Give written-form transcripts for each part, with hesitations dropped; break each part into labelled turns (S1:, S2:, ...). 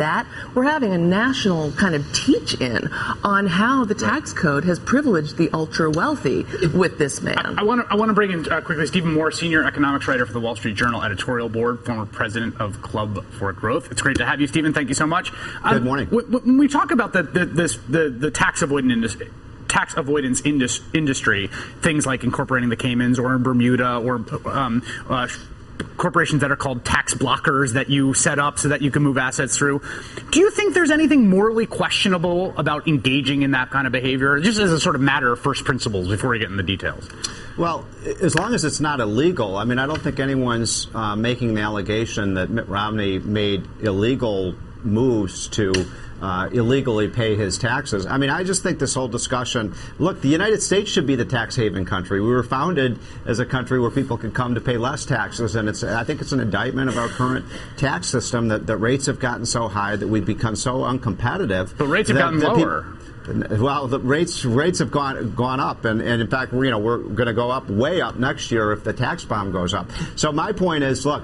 S1: that, we're having a national kind of teach-in on how the tax code has privileged the ultra-wealthy with this man.
S2: I want to bring in quickly Stephen Moore, senior economics writer for the Wall Street Journal editorial board, former president of Club for Growth. It's great to have you, Stephen. Thank you so much.
S3: Good morning.
S2: When we talk about the tax avoidance industry, things like incorporating the Caymans or in Bermuda or corporations that are called tax blockers that you set up so that you can move assets through. Do you think there's anything morally questionable about engaging in that kind of behavior, just as a sort of matter of first principles before we get into the details?
S3: Well, as long as it's not illegal. I mean, I don't think anyone's making the allegation that Mitt Romney made illegal moves to illegally pay his taxes. I mean, I just think this whole discussion, look, the United States should be the tax haven country. We were founded as a country where people could come to pay less taxes, and I think it's an indictment of our current tax system that rates have gotten so high that we've become so uncompetitive.
S2: But rates have gotten lower.
S3: Well, the rates have gone up, and in fact, we're going to go up, way up next year if the tax bomb goes up. So my point is, look,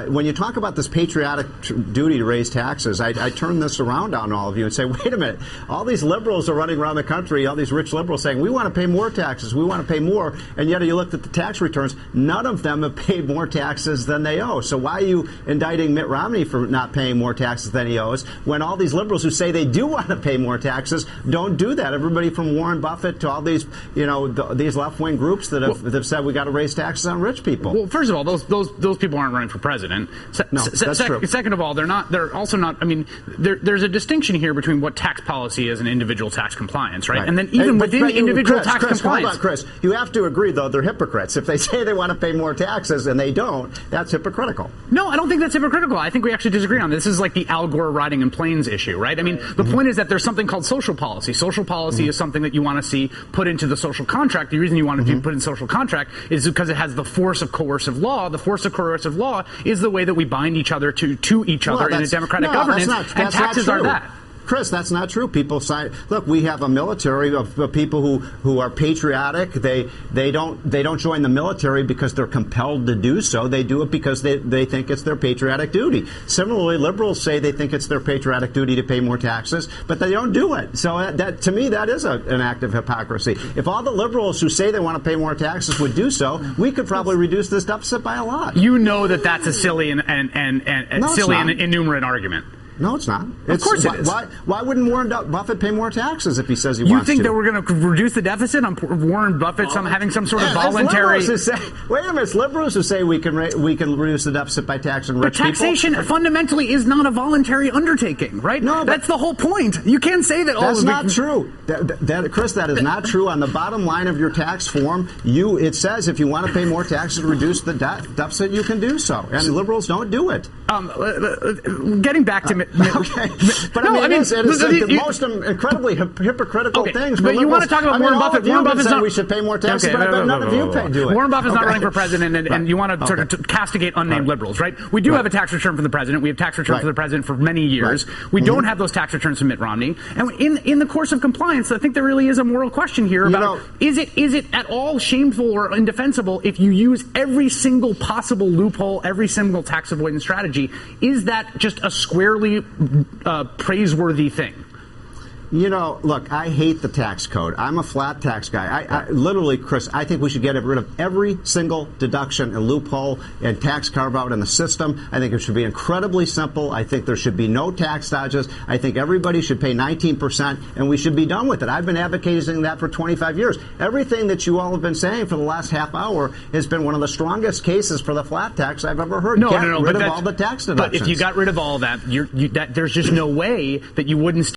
S3: when you talk about this patriotic duty to raise taxes, I turn this around on all of you and say, wait a minute, all these liberals are running around the country, all these rich liberals saying, we want to pay more taxes, we want to pay more, and yet you looked at the tax returns, none of them have paid more taxes than they owe. So why are you indicting Mitt Romney for not paying more taxes than he owes, when all these liberals who say they do want to pay more taxes don't do that? Everybody from Warren Buffett to all these, these left-wing groups that have said we got to raise taxes on rich people.
S2: Well, first of all, those people aren't running for president.
S3: That's true.
S2: Second of all, they're also not. I mean, there's a distinction here between what tax policy is and individual tax compliance, right? And then even within individual tax compliance.
S3: Hold on, Chris. You have to agree, though, they're hypocrites. If they say they want to pay more taxes and they don't, that's hypocritical.
S2: No, I don't think that's hypocritical. I think we actually disagree on this. This is like the Al Gore riding in planes issue, right? I mean, the point is that there's something called social policy. Social policy is something that you want to see put into the social contract. The reason you want it to be put in social contract is because it has the force of coercive law. The force of coercive law is the way that we bind each other to each other in a democratic governance, and taxes are that.
S3: Chris, that's not true. People sign. Look, we have a military of people who are patriotic. They don't join the military because they're compelled to do so. They do it because they think it's their patriotic duty. Similarly, liberals say they think it's their patriotic duty to pay more taxes, but they don't do it. So that to me, that is an act of hypocrisy. If all the liberals who say they want to pay more taxes would do so, we could probably reduce this deficit by a lot.
S2: You know that's a silly and innumerate argument.
S3: No, it's not.
S2: Of course it is.
S3: Why wouldn't Warren Buffett pay more taxes if he says he wants to?
S2: You think that we're going to reduce the deficit on Warren Buffett having some sort of voluntary...
S3: Wait a minute, it's liberals who say we can reduce the deficit by taxing rich people.
S2: But taxation fundamentally is not a voluntary undertaking, right?
S3: No,
S2: that's the whole point. You can't say that all
S3: that's not true. Chris, that is not true. On the bottom line of your tax form, it says if you want to pay more taxes to reduce the deficit, you can do so. And liberals don't do it.
S2: Getting back to...
S3: Okay, but it's the most incredibly hypocritical things.
S2: But you want to talk about Warren Buffett? Warren Buffett's not.
S3: We should pay more taxes, but none of you do it.
S2: Warren Buffett's not running for president, and you want to sort of castigate unnamed liberals, right? We do have a tax return from the president. We have tax return for the president for many years. We don't have those tax returns from Mitt Romney. And in the course of compliance, I think there really is a moral question here about is it at all shameful or indefensible if you use every single possible loophole, every single tax avoidance strategy? Is that just a squarely praiseworthy thing?
S3: Look, I hate the tax code. I'm a flat tax guy. I literally, Chris, I think we should get rid of every single deduction and loophole and tax carve-out in the system. I think it should be incredibly simple. I think there should be no tax dodges. I think everybody should pay 19%, and we should be done with it. I've been advocating that for 25 years. Everything that you all have been saying for the last half hour has been one of the strongest cases for the flat tax I've ever heard. Get rid of all the tax deductions.
S2: But if you got rid of all that, there's just no way that you wouldn't